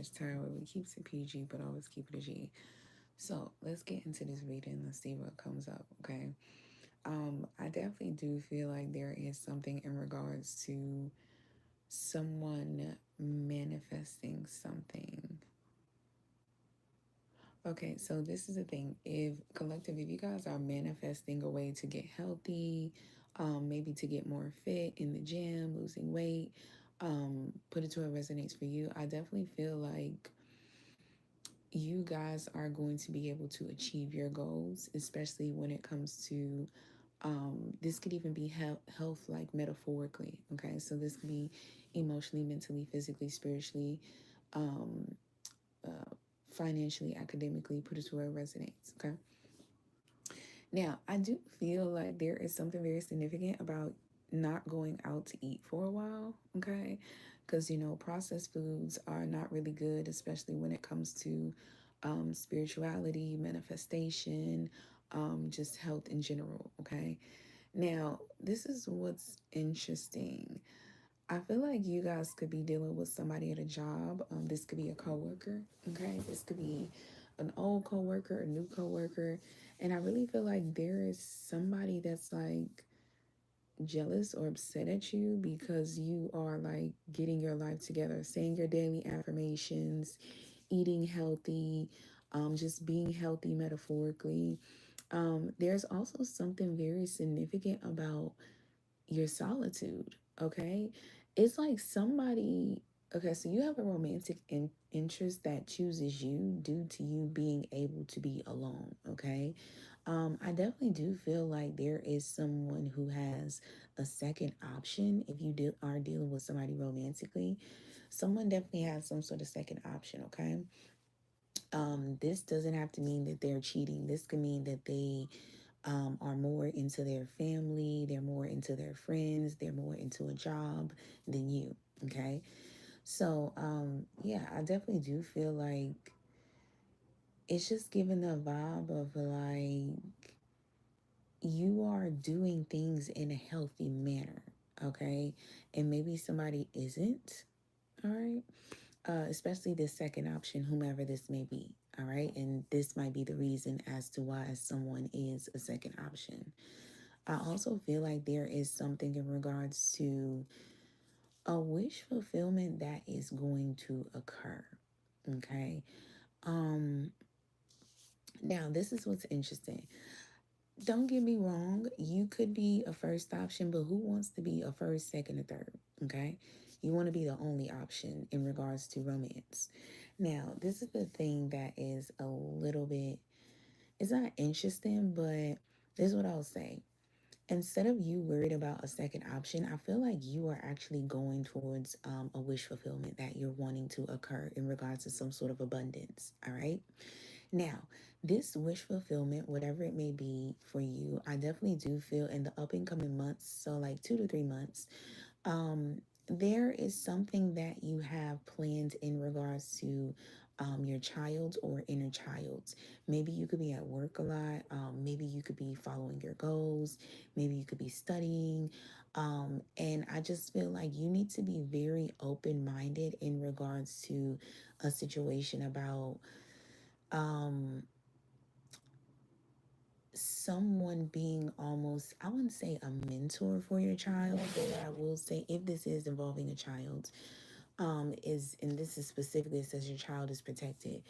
Marriage Tarot. We keeps it PG, but always keep it a G. So let's get into this reading. Let's see what comes up. Okay. I definitely do feel like there is something in regards to someone manifesting something. Okay, so this is the thing. If you guys are manifesting a way to get healthy, maybe to get more fit in the gym, losing weight, put it to what resonates for you. I definitely feel like you guys are going to be able to achieve your goals, especially when it comes to this could even be health, like metaphorically. Okay, so this could be emotionally, mentally, physically, spiritually, um, uh, financially, academically. Put it to where it resonates. Okay. Now, I do feel like there is something very significant about not going out to eat for a while. Okay, because processed foods are not really good, especially when it comes to spirituality, manifestation, just health in general. Okay. Now, this is what's interesting. I feel like you guys could be dealing with somebody at a job. This could be a coworker, okay? This could be an old coworker, a new coworker, and I really feel like there is somebody that's like jealous or upset at you because you are like getting your life together, saying your daily affirmations, eating healthy, just being healthy metaphorically. There's also something very significant about your solitude, okay? It's like somebody, okay, so you have a romantic interest that chooses you due to you being able to be alone, okay? I definitely do feel like there is someone who has a second option if you are dealing with somebody romantically. Someone definitely has some sort of second option, okay? This doesn't have to mean that they're cheating. This could mean that they are more into their family, they're more into their friends, they're more into a job than you. Okay. So, yeah, I definitely do feel like it's just giving the vibe of like you are doing things in a healthy manner. Okay. And maybe somebody isn't. All right. Especially the second option, whomever this may be. All right. And this might be the reason as to why someone is a second option. I also feel like there is something in regards to a wish fulfillment that is going to occur. Okay. Um Now this is what's interesting. Don't get me wrong, you could be a first option, but who wants to be a first, second, or third? Okay. You want to be the only option in regards to romance. Now, this is the thing that is a little bit, it's not interesting, but this is what I'll say. Instead of you worried about a second option, I feel like you are actually going towards a wish fulfillment that you're wanting to occur in regards to some sort of abundance. All right. Now, this wish fulfillment, whatever it may be for you, I definitely do feel in the up and coming months, so like 2 to 3 months, um, there is something that you have planned in regards to your child or inner child. Maybe you could be at work a lot. Maybe you could be following your goals. Maybe you could be studying. And I just feel like you need to be very open minded in regards to a situation about um, someone being almost, I wouldn't say a mentor for your child, but I will say if this is involving a child, is, and this is specifically, it says your child is protected.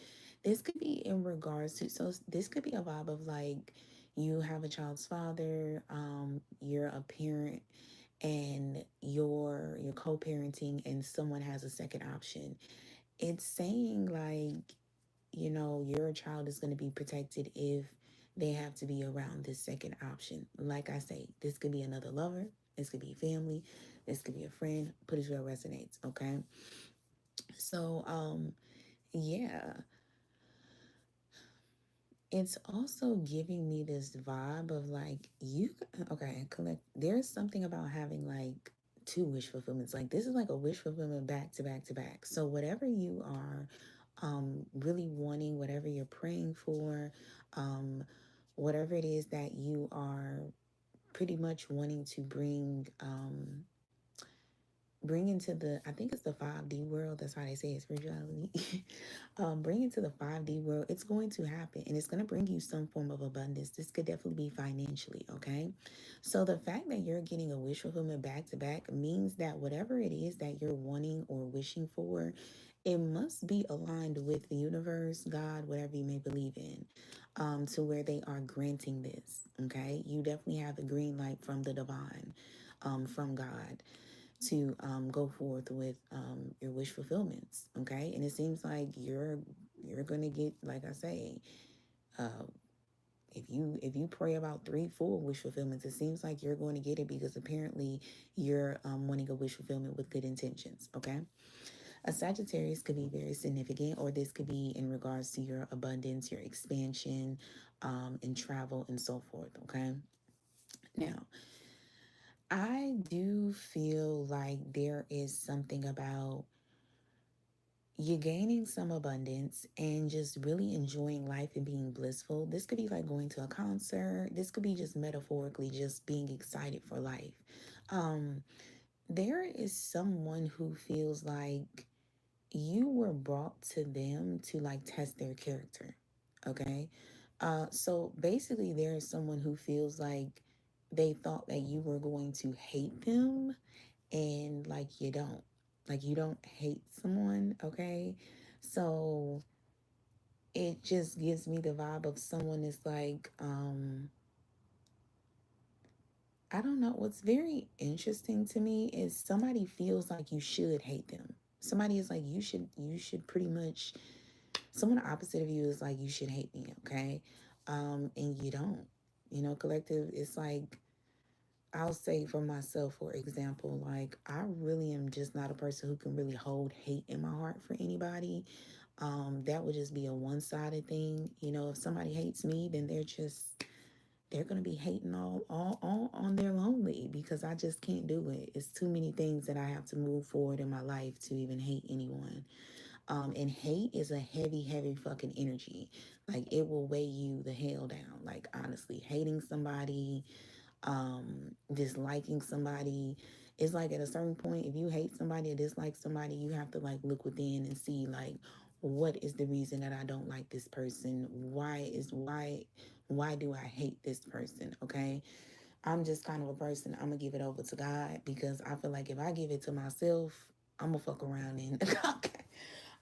This could be in regards to, so this could be a vibe of like you have a child's father, you're a parent, and you're co-parenting, and someone has a second option. It's saying like, your child is going to be protected if they have to be around this second option. Like I say, this could be another lover, this could be family, this could be a friend. Put it where it resonates, okay? So, yeah, it's also giving me this vibe of like, okay, collect. There's something about having like two wish fulfillments. Like, this is like a wish fulfillment back to back to back. So, whatever you are really wanting, whatever you're praying for, um, whatever it is that you are pretty much wanting to bring into the, I think it's the 5D world. That's how they say it, spirituality. Bring into the 5D world. It's going to happen, and it's going to bring you some form of abundance. This could definitely be financially, okay? So the fact that you're getting a wish fulfillment back to back means that whatever it is that you're wanting or wishing for, it must be aligned with the universe, God, whatever you may believe in, to where they are granting this, okay? You definitely have the green light from the divine, from God, to go forth with your wish fulfillments, okay? And it seems like you're gonna get, like I say, uh, if you pray about 3 4 wish fulfillments, it seems like you're going to get it, because apparently you're wanting a wish fulfillment with good intentions, okay? A Sagittarius could be very significant, or this could be in regards to your abundance, your expansion, and travel and so forth, okay? Now, I do feel like there is something about you gaining some abundance and just really enjoying life and being blissful. This could be like going to a concert. This could be just metaphorically just being excited for life. Um, there is someone who feels like you were brought to them to like test their character. Okay. So basically, there is someone who feels like they thought that you were going to hate them, and like you don't. Like you don't hate someone, okay? So it just gives me the vibe of someone is like, I don't know. What's very interesting to me is somebody feels like you should hate them. Somebody is like, you should pretty much, someone opposite of you is like, you should hate me, okay? And you don't. Collective, it's like, I'll say for myself, for example, like I really am just not a person who can really hold hate in my heart for anybody. That would just be a one-sided thing. If somebody hates me, then they're gonna be hating all on their lonely, because I just can't do it. It's too many things that I have to move forward in my life to even hate anyone. And hate is a heavy, heavy fucking energy. Like it will weigh you the hell down. Like honestly, hating somebody, disliking somebody, it's like at a certain point, if you hate somebody or dislike somebody, you have to like look within and see like, what is the reason that I don't like this person? Why do I hate this person? Okay. I'm just kind of a person, I'm gonna give it over to God, because I feel like if I give it to myself, I'm gonna fuck around and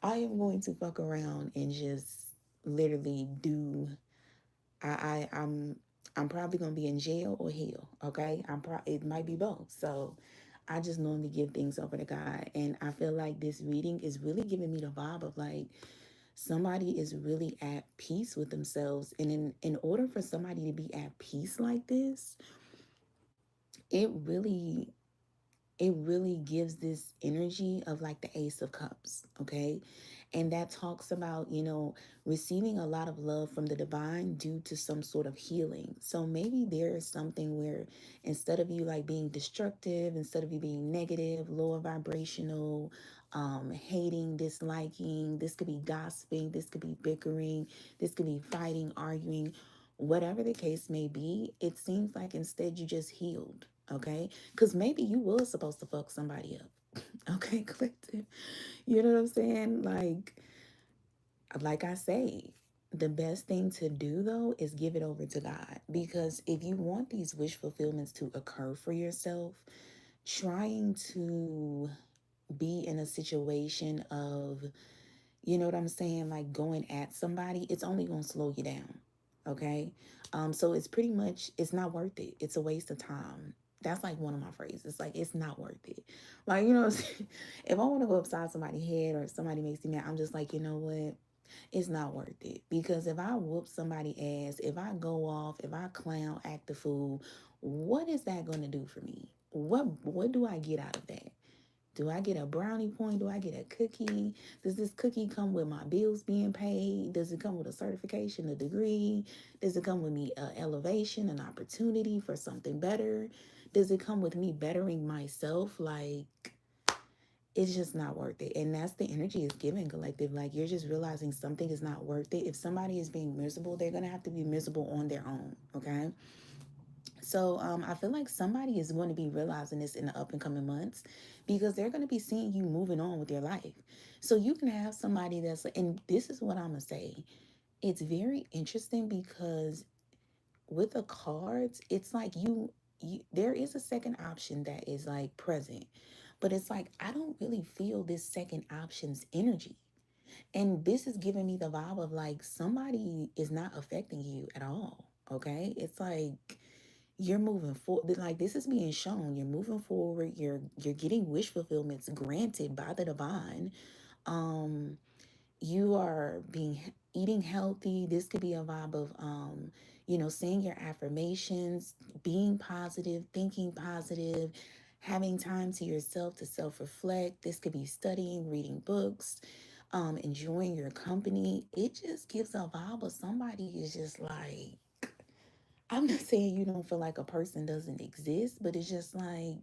I am going to fuck around and just literally do. I'm probably gonna be in jail or hell. Okay, it might be both. So I just normally give things over to God, and I feel like this reading is really giving me the vibe of like somebody is really at peace with themselves, and in order for somebody to be at peace like this, it really it really gives this energy of like the Ace of Cups, okay? And that talks about, receiving a lot of love from the divine due to some sort of healing. So maybe there is something where instead of you like being destructive, instead of you being negative, lower vibrational, hating, disliking, this could be gossiping, this could be bickering, this could be fighting, arguing, whatever the case may be, it seems like instead you just healed, okay? Because maybe you was supposed to fuck somebody up. Okay, collective. You know what I'm saying? Like I say, the best thing to do though is give it over to God. Because if you want these wish fulfillments to occur for yourself, trying to be in a situation of, you know what I'm saying, like going at somebody, it's only gonna slow you down. Okay. So it's pretty much, it's not worth it. It's a waste of time. That's like one of my phrases. Like it's not worth it. Like, if I want to go upside somebody's head or if somebody makes me mad, I'm just like, you know what? It's not worth it. Because if I whoop somebody's ass, if I go off, if I clown, act the fool, what is that gonna do for me? What do I get out of that? Do I get a brownie point? Do I get a cookie? Does this cookie come with my bills being paid? Does it come with a certification, a degree? Does it come with me an elevation, an opportunity for something better? Does it come with me bettering myself? Like, it's just not worth it. And that's the energy it's giving, collective. Like, you're just realizing something is not worth it. If somebody is being miserable, they're going to have to be miserable on their own, okay? So I feel like somebody is going to be realizing this in the up and coming months because they're going to be seeing you moving on with your life. So you can have somebody that's, and this is what I'm going to say. It's very interesting because with the cards, it's like there is a second option that is like present, but it's like I don't really feel this second option's energy. And this is giving me the vibe of like somebody is not affecting you at all. Okay. It's like you're moving forward. Like this is being shown. You're moving forward. You're getting wish fulfillments granted by the divine. Um, you are being eating healthy. This could be a vibe of saying your affirmations, being positive, thinking positive, having time to yourself to self-reflect. This could be studying, reading books, enjoying your company. It just gives a vibe of somebody is just like, I'm not saying you don't feel like a person doesn't exist, but it's just like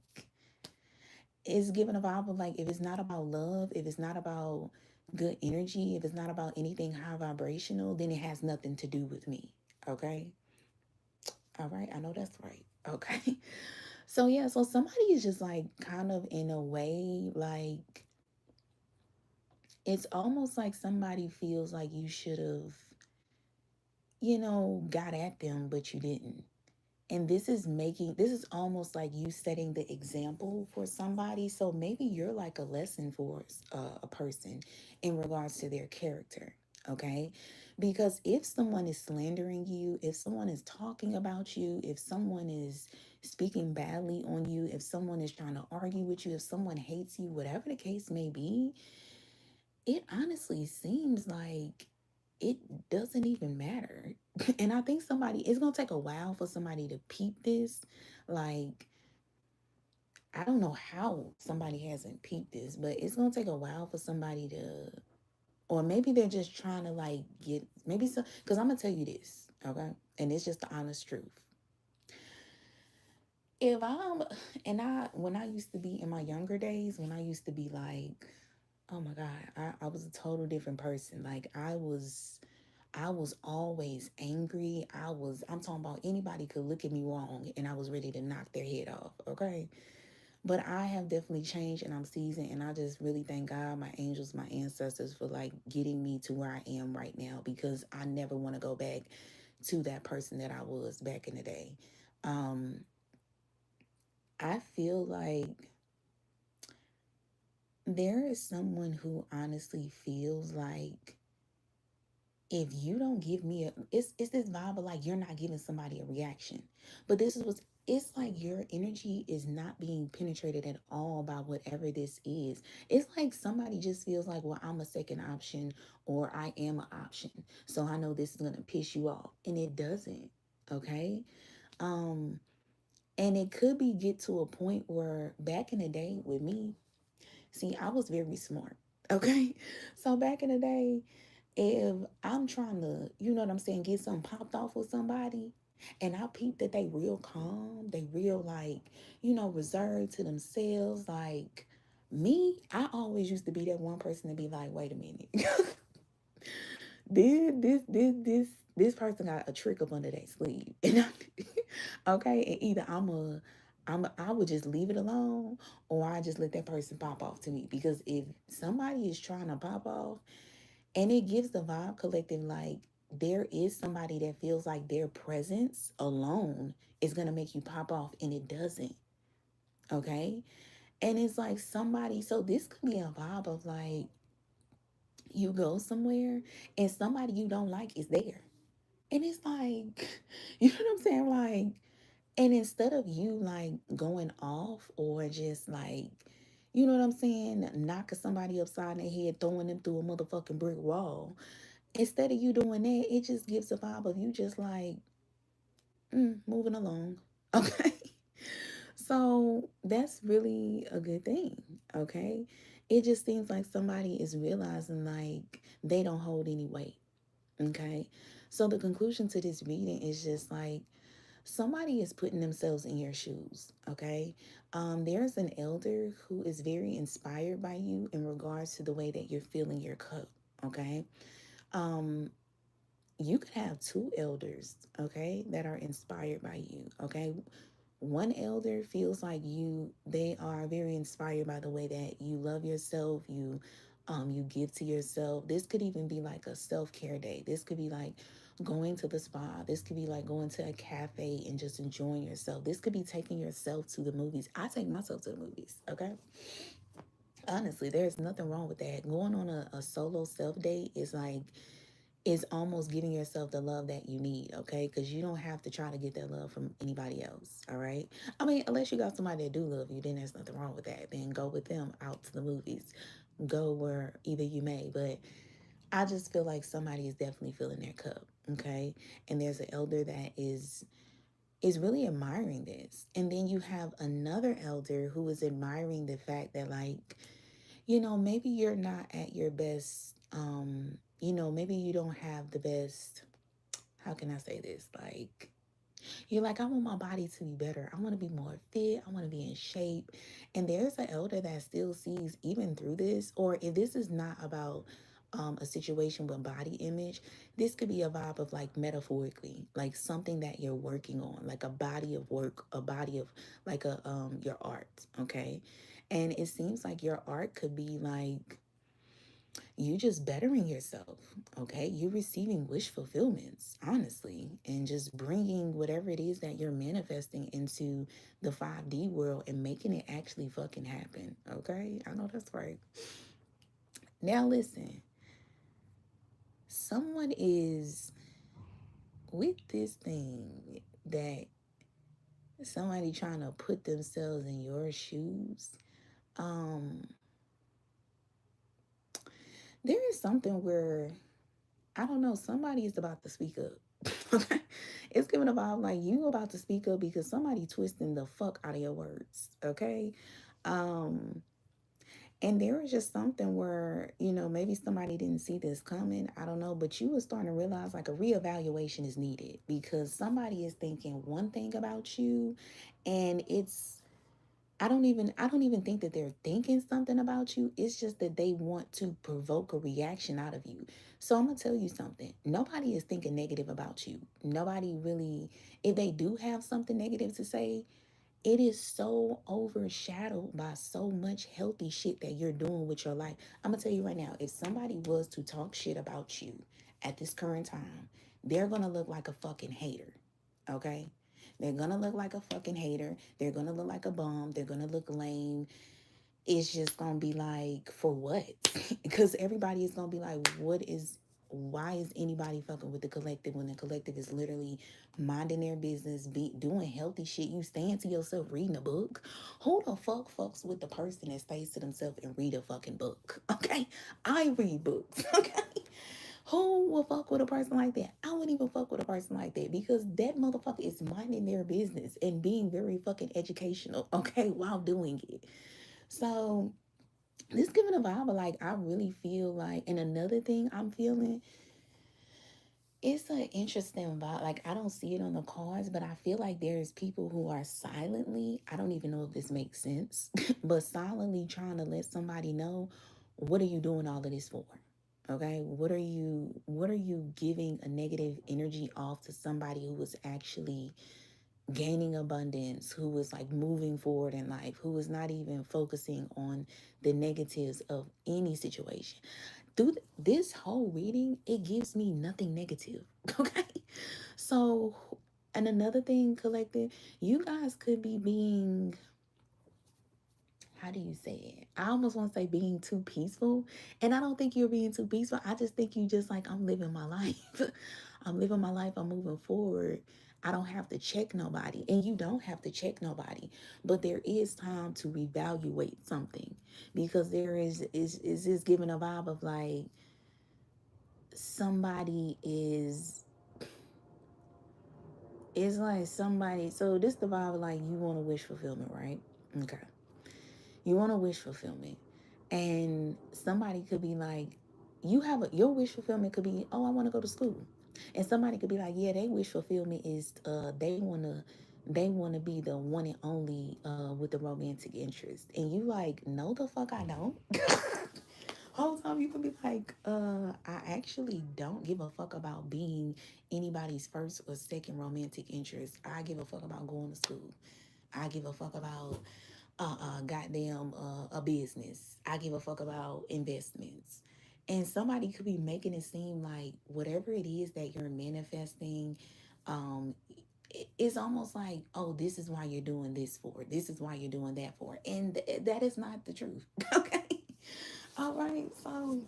it's giving a vibe of like if it's not about love, if it's not about good energy, if it's not about anything high vibrational, then it has nothing to do with me. Okay. All right. I know that's right. Okay. So yeah, so somebody is just like kind of in a way like it's almost like somebody feels like you should have, got at them, but you didn't. And this is almost like you setting the example for somebody. So maybe you're like a lesson for a person in regards to their character. Okay. Because if someone is slandering you, if someone is talking about you, if someone is speaking badly on you, if someone is trying to argue with you, if someone hates you, whatever the case may be, it honestly seems like it doesn't even matter. And I think it's going to take a while for somebody to peep this. Like, I don't know how somebody hasn't peeped this, but it's going to take a while for somebody to, or maybe they're just trying to like get, maybe so, because I'm going to tell you this, okay? And it's just the honest truth. If I'm, when I used to be in my younger days, when I used to be like, oh my God, I was a total different person. Like I was always angry. I'm talking about anybody could look at me wrong and I was ready to knock their head off. Okay. But I have definitely changed and I'm seasoned. And I just really thank God, my angels, my ancestors for like getting me to where I am right now because I never want to go back to that person that I was back in the day. Um, I feel like there is someone who honestly feels like if you don't give me it's this vibe of like you're not giving somebody a reaction. But this is what's it's like your energy is not being penetrated at all by whatever this is. It's like somebody just feels like, well, I'm a second option or I am an option. So I know this is gonna piss you off. And it doesn't. Okay. Um, and it could be get to a point where back in the day with me, see, I was very smart. Okay. So back in the day, if I'm trying to, you know what I'm saying, get something popped off with somebody, and I peep that they real calm, they real like, reserved to themselves. Like me, I always used to be that one person to be like, wait a minute. this person got a trick up under their sleeve. And okay, and either I would just leave it alone or I just let that person pop off to me. Because if somebody is trying to pop off, and it gives the vibe collective like there is somebody that feels like their presence alone is going to make you pop off, and it doesn't. Okay. And it's like somebody, so this could be a vibe of like you go somewhere and somebody you don't like is there. And it's like, you know what I'm saying? Like, and instead of you like going off or just like, you know what I'm saying, knocking somebody upside their head, throwing them through a motherfucking brick wall, instead of you doing that, it just gives a vibe of you just like moving along. Okay. So that's really a good thing. Okay. It just seems like somebody is realizing like they don't hold any weight. Okay. So the conclusion to this reading is just like somebody is putting themselves in your shoes. Okay. There's an elder who is very inspired by you in regards to the way that you're filling your cup. Okay. Um, you could have two elders, okay, that are inspired by you, okay? One elder feels like they are very inspired by the way that you love yourself, you give to yourself. This could even be like a self-care day. This could be like going to the spa. This could be like going to a cafe and just enjoying yourself. This could be taking yourself to the movies. I take myself to the movies, okay? Honestly, there's nothing wrong with that. Going on a solo self date is almost giving yourself the love that you need, okay? Because you don't have to try to get that love from anybody else, all right? I mean, unless you got somebody that do love you, then there's nothing wrong with that. Then go with them out to the movies. Go where either you may. But I just feel like somebody is definitely filling their cup, okay? And there's an elder that is really admiring this. And then you have another elder who is admiring the fact that, like, maybe you're not at your best. Maybe you don't have the best, how can I say this? Like, you're like, I want my body to be better. I want to be more fit. I want to be in shape. And there's an elder that still sees even through this, or if this is not about a situation with body image, this could be a vibe of like metaphorically, like something that you're working on, like a body of work, a body of like your art, okay? And it seems like your art could be like you just bettering yourself, okay? You receiving wish fulfillments, honestly, and just bringing whatever it is that you're manifesting into the 5D world and making it actually fucking happen, okay? I know that's right. Now, listen, someone is with this thing that somebody trying to put themselves in your shoes. Um, there is something where I don't know, somebody is about to speak up. Okay. It's giving a vibe like you about to speak up because somebody twisting the fuck out of your words. Okay. Um, and there was just something where, maybe somebody didn't see this coming. I don't know, but you were starting to realize like a reevaluation is needed because somebody is thinking one thing about you and I don't even think that they're thinking something about you. It's just that they want to provoke a reaction out of you. So I'm gonna tell you something. Nobody is thinking negative about you. Nobody really, if they do have something negative to say, it is so overshadowed by so much healthy shit that you're doing with your life. I'm gonna tell you right now, if somebody was to talk shit about you at this current time, they're gonna look like a fucking hater. Okay? They're gonna look like a fucking hater. They're gonna look like a bum. They're gonna look lame. It's just gonna be like, for what? Because everybody is gonna be like, why is anybody fucking with the collective when the collective is literally minding their business, doing healthy shit? You staying to yourself, reading a book. Who the fuck fucks with the person that stays to themselves and read a fucking book? Okay, I read books. Okay, who will fuck with a person like that? I wouldn't even fuck with a person like that because that motherfucker is minding their business and being very fucking educational, okay, while doing it. So this giving a vibe of like, I really feel like, and another thing I'm feeling, it's an interesting vibe. Like, I don't see it on the cards, but I feel like there's people who are silently, I don't even know if this makes sense, but silently trying to let somebody know, what are you doing all of this for? Okay, what are you giving a negative energy off to somebody who was actually gaining abundance, who was like moving forward in life, who was not even focusing on the negatives of any situation? Through this whole reading, it gives me nothing negative. Okay, so, and another thing, collective, you guys could be being, how do you say it? I almost want to say being too peaceful. And I don't think you're being too peaceful. I just think you just like, I'm living my life. I'm living my life. I'm moving forward. I don't have to check nobody. And you don't have to check nobody. But there is time to reevaluate something. Because there is this giving a vibe of like somebody is like somebody, so this the vibe of like you want to wish fulfillment, right? Okay. You want to wish fulfillment. And somebody could be like, your wish fulfillment could be, oh, I want to go to school. And somebody could be like, yeah, they wish fulfillment is they wanna be the one and only with the romantic interest. And you like, no the fuck I don't. Whole time you could be like, I actually don't give a fuck about being anybody's first or second romantic interest. I give a fuck about going to school. I give a fuck about goddamn a business. I give a fuck about investments. And somebody could be making it seem like whatever it is that you're manifesting, um, it's almost like, oh, this is why you're doing this for. This is why you're doing that for. And that is not the truth. Okay. All right. So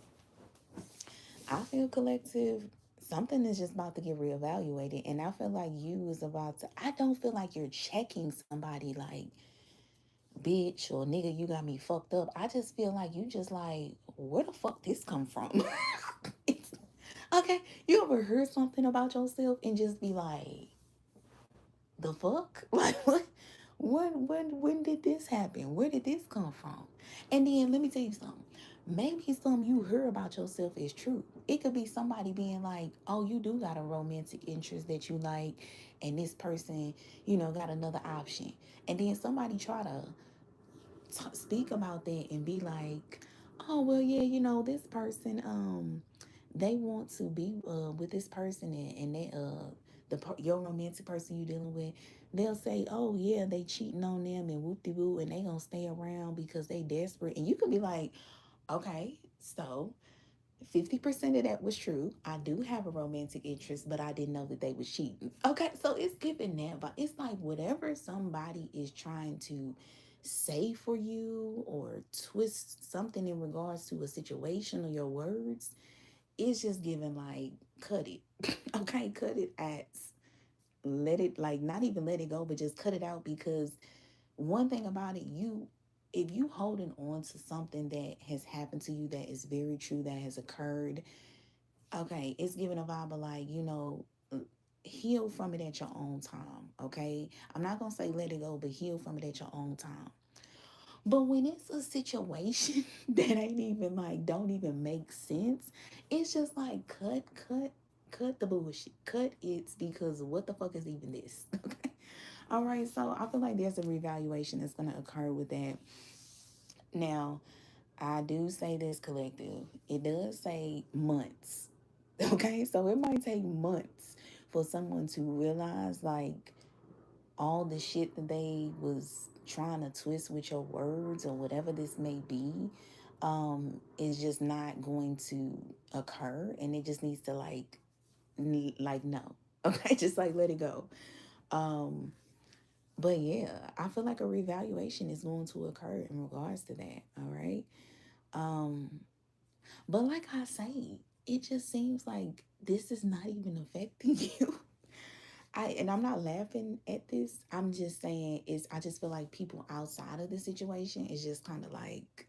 I feel collective. Something is just about to get reevaluated. And I feel like you is about to, I don't feel like you're checking somebody like, bitch or nigga, you got me fucked up. I just feel like you just like, where the fuck this come from? Okay, you ever heard something about yourself and just be like, the fuck? Like what? When did this happen? Where did this come from? And then let me tell you something. Maybe something you heard about yourself is true. It could be somebody being like, oh, you do got a romantic interest that you like, and this person, got another option. And then somebody try to speak about that and be like, oh well, yeah, this person, they want to be with this person, and they your romantic person you dealing with, they'll say, oh yeah, they cheating on them and whoop de woo, and they gonna stay around because they desperate, and you could be like, okay, so 50% of that was true. I do have a romantic interest, but I didn't know that they was cheating. Okay, so it's giving that, but it's like whatever somebody is trying to say for you or twist something in regards to a situation or your words, it's just giving like cut it. Okay, cut it at let it, like, not even let it go, but just cut it out, because one thing about it, if you holding on to something that has happened to you that is very true, that has occurred, okay, it's giving a vibe of like, heal from it at your own time. Okay, I'm not gonna say let it go, but heal from it at your own time. But when it's a situation that ain't even like, don't even make sense, it's just like cut the bullshit, cut it, because what the fuck is even this? Okay. All right, so I feel like there's a revaluation that's going to occur with that. Now, I do say this, collective. It does say months. Okay, so it might take months for someone to realize like all the shit that they was trying to twist with your words or whatever this may be, is just not going to occur, and it just needs to like no. Okay, just like let it go. Um, but yeah, I feel like a revaluation is going to occur in regards to that. All right. Um, but like I say, it just seems like this is not even affecting you. I'm not laughing at this. I'm just saying I just feel like people outside of the situation is just kind of like,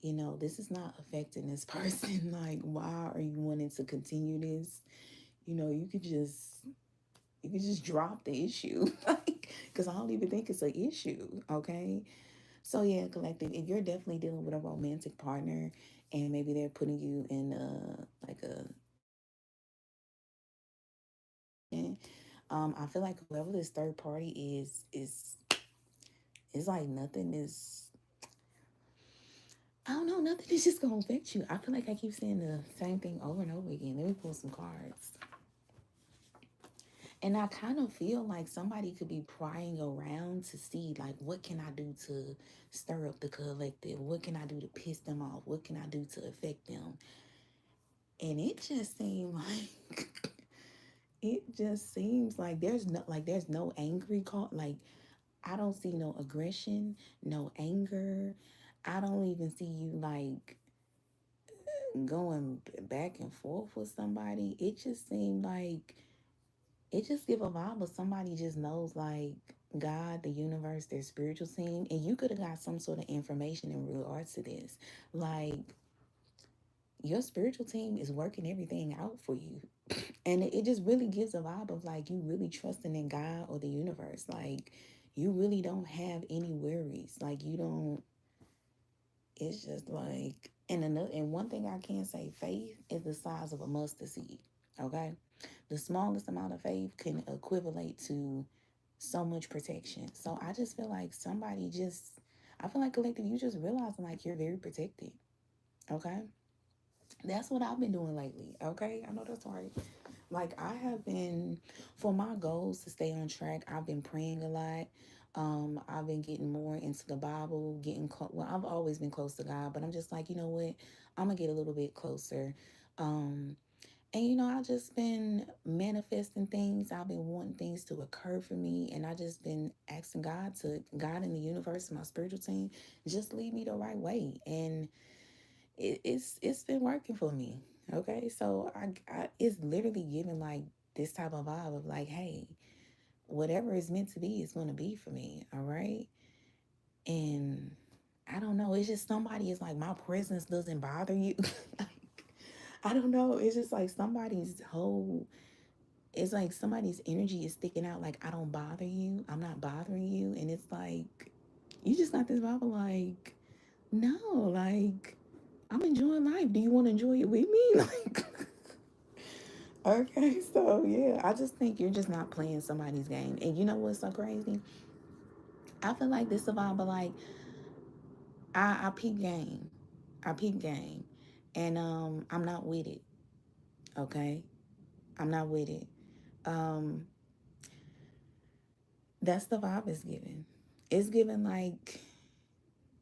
this is not affecting this person. Like, why are you wanting to continue this? You could just drop the issue. Like, because I don't even think it's an issue. Okay. So yeah, collective, if you're definitely dealing with a romantic partner and maybe they're putting you in like a I feel like whoever this third party is it's like nothing is, I don't know, nothing is just gonna affect you. I feel like I keep saying the same thing over and over again. Let me pull some cards. And I kind of feel like somebody could be prying around to see, like, what can I do to stir up the collective? What can I do to piss them off? What can I do to affect them? And it just seemed like it just seems like there's no angry call. Like, I don't see no aggression, no anger. I don't even see you like going back and forth with somebody. It just seemed like it just give a vibe of somebody just knows like God, the universe, their spiritual team, and you could have got some sort of information in regards to this. Like, your spiritual team is working everything out for you. And it just really gives a vibe of like you really trusting in God or the universe. Like, you really don't have any worries. Like, you don't, it's just like, and one thing I can say, faith is the size of a mustard seed. Okay? The smallest amount of faith can equivalent to so much protection. So I just feel like I feel like collective, you just realizing like you're very protected. Okay. That's what I've been doing lately. Okay. I know that's right. Like I have been, for my goals to stay on track, I've been praying a lot. I've been getting more into the Bible, getting well, I've always been close to God, but I'm just like, you know what? I'm gonna get a little bit closer. Um, and I've just been manifesting things. I've been wanting things to occur for me, and I just been asking God in the universe, my spiritual team, just lead me the right way. And it's been working for me. Okay, so I it's literally giving like this type of vibe of like, hey, whatever is meant to be is going to be for me. All right, and I don't know. It's just somebody is like my presence doesn't bother you. Like, I don't know. It's just like somebody's whole. It's like somebody's energy is sticking out. Like I don't bother you. I'm not bothering you, and it's like you just got this vibe of like no, like I'm enjoying life. Do you want to enjoy it with me? Like, okay, so yeah, I just think you're just not playing somebody's game. And you know what's so crazy? I feel like this survivor, like, I peep game. I peep game. And I'm not with it. Okay? I'm not with it. Um, that's the vibe it's giving. It's giving like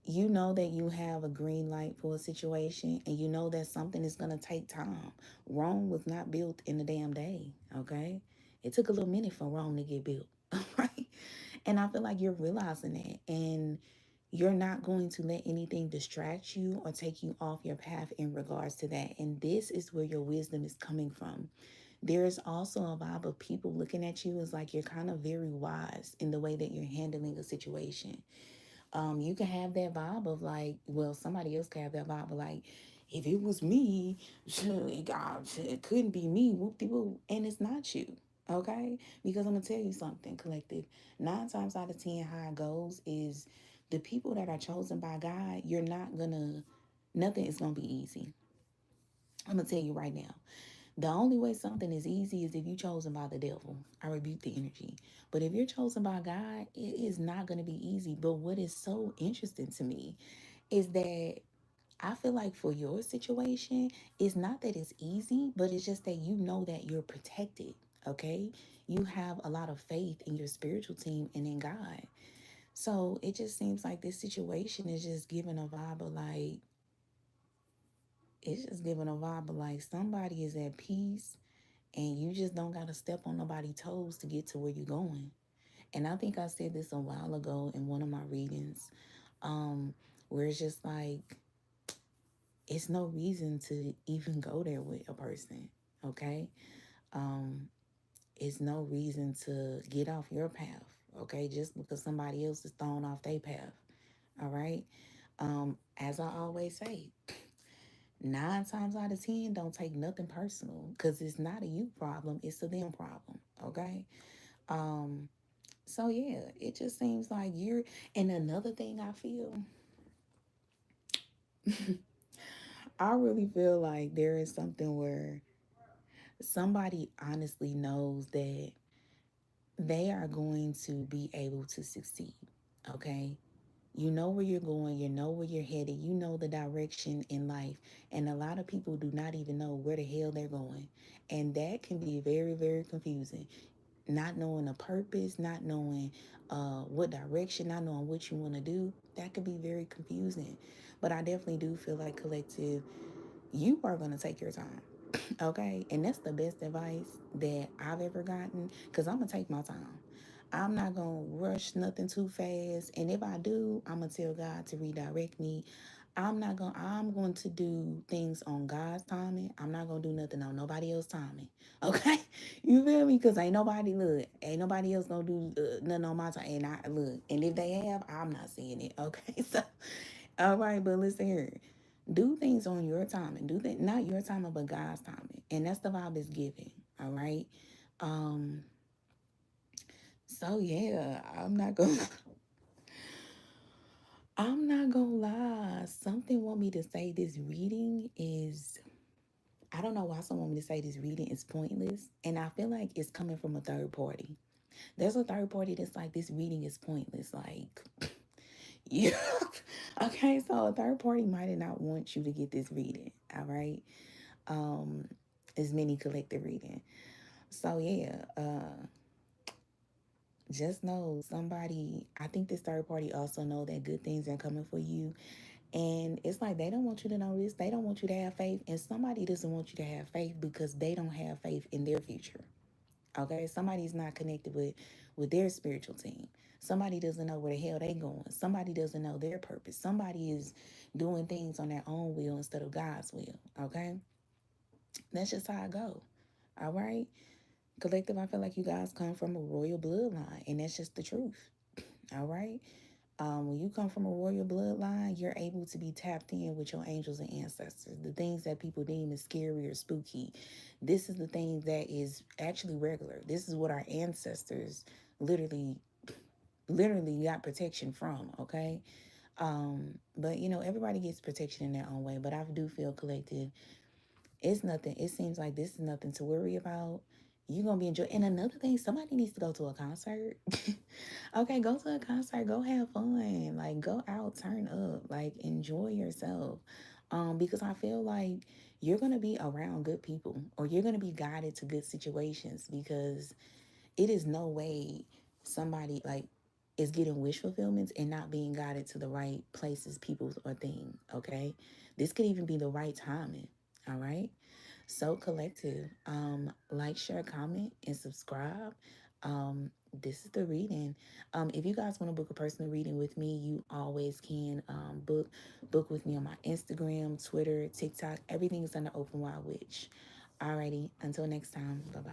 you know that you have a green light for a situation and you know that something is going to take time. Rome was not built in a damn day, okay? It took a little minute for Rome to get built, right? And I feel like you're realizing that and you're not going to let anything distract you or take you off your path in regards to that. And this is where your wisdom is coming from. There's also a vibe of people looking at you as like you're kind of very wise in the way that you're handling a situation. You can have that vibe of like, well, somebody else can have that vibe of like, if it was me, God, it couldn't be me, whoop de whoop, and it's not you, okay? Because I'm gonna tell you something, collective. 9 times out of 10, how it goes is the people that are chosen by God. Nothing is gonna be easy. I'm gonna tell you right now. The only way something is easy is if you're chosen by the devil. I rebuke the energy. But if you're chosen by God, it is not going to be easy. But what is so interesting to me is that I feel like for your situation, it's not that it's easy, but it's just that you know that you're protected. Okay. You have a lot of faith in your spiritual team and in God. So it just seems like this situation is just giving a vibe of like, it's just giving a vibe of like somebody is at peace and you just don't got to step on nobody's toes to get to where you're going. And I think I said this a while ago in one of my readings, where it's just like it's no reason to even go there with a person, okay? Um, it's no reason to get off your path, okay? Just because somebody else is thrown off their path, all right? As I always say, 9 times out of 10, don't take nothing personal because it's not a you problem, it's a them problem, okay? Um, so yeah, it just seems like you're, and another thing I feel, I really feel like there is something where somebody honestly knows that they are going to be able to succeed, okay? You know where you're going, you know where you're headed, you know the direction in life. And a lot of people do not even know where the hell they're going. And that can be very, very confusing. Not knowing a purpose, not knowing what direction, not knowing what you want to do, that could be very confusing. But I definitely do feel like collective, you are going to take your time. Okay, and that's the best advice that I've ever gotten because I'm gonna take my time. I'm not gonna rush nothing too fast, and if I do, I'm gonna tell God to redirect me. I'm going to do things on God's timing. I'm not gonna do nothing on nobody else's timing. Okay, you feel me? Because ain't nobody else gonna do nothing on my time. And I look, and if they have, I'm not seeing it. Okay, so all right, but listen here. Do things on your timing. Do that not your timing, but God's timing. And that's the vibe it's giving. All right. Um, so yeah, I'm not gonna lie. Something want me to say this reading is I don't know why someone want me to say this reading is pointless. And I feel like it's coming from a third party. There's a third party that's like this reading is pointless. Like Yeah. Okay, so a third party might not want you to get this reading. All right. Um, it's mini collective reading. So yeah, just know somebody, I think this third party also know that good things are coming for you. And it's like they don't want you to know this. They don't want you to have faith. And somebody doesn't want you to have faith because they don't have faith in their future. Okay, somebody's not connected with their spiritual team. Somebody doesn't know where the hell they going. Somebody doesn't know their purpose. Somebody is doing things on their own will instead of God's will. Okay, that's just how I go. All right, collective. I feel like you guys come from a royal bloodline, and that's just the truth. All right. When you come from a royal bloodline, you're able to be tapped in with your angels and ancestors. The things that people deem as scary or spooky, this is the thing that is actually regular. This is what our ancestors literally, literally got protection from. Okay, but you know everybody gets protection in their own way. But I do feel collective. It's nothing. It seems like this is nothing to worry about. You're gonna be enjoying. And another thing, somebody needs to go to a concert. Okay, go to a concert. Go have fun. Like go out, turn up. Like enjoy yourself. Because I feel like you're gonna be around good people, or you're gonna be guided to good situations. Because it is no way somebody like is getting wish fulfillments and not being guided to the right places, people, or things. Okay, this could even be the right timing. All right. So collective, like, share, comment, and subscribe. This is the reading. If you guys want to book a personal reading with me, you always can book with me on my Instagram, Twitter, TikTok. Everything is under Open Wild Witch. Alrighty, until next time. Bye bye.